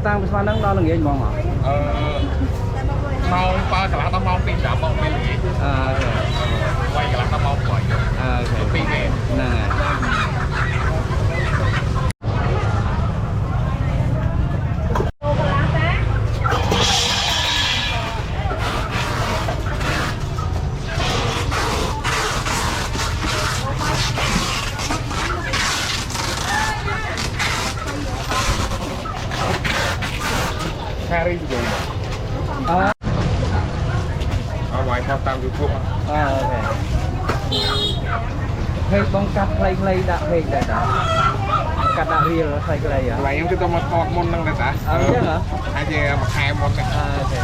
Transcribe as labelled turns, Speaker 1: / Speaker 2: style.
Speaker 1: តាំងពីស្មានហ្នឹងដល់ល្ងាចហ្មងហ៎
Speaker 2: ម៉ោង7កន្លះដល់ម៉ោង2ដល់ម៉ោង2ល្ងាច8កន្លះដល់ម៉ោង8អូខេ2គេ
Speaker 1: ហ្នឹងហើយ
Speaker 2: ខារីវីដេអូឲ្យថតតាម YouTube
Speaker 1: អូខេហេតុបងកាត់ខ្លីៗដាក់ពេកដែរតាកាត់ដាក់រៀលខ្លីៗហ៎
Speaker 2: កន្លែងខ្ញុំគឺទៅមកថតមុនហ្នឹងដែរតា
Speaker 1: អញ្ចឹងហ៎
Speaker 2: អាចជាមួយខែមុនហ្នឹង
Speaker 1: អូខេ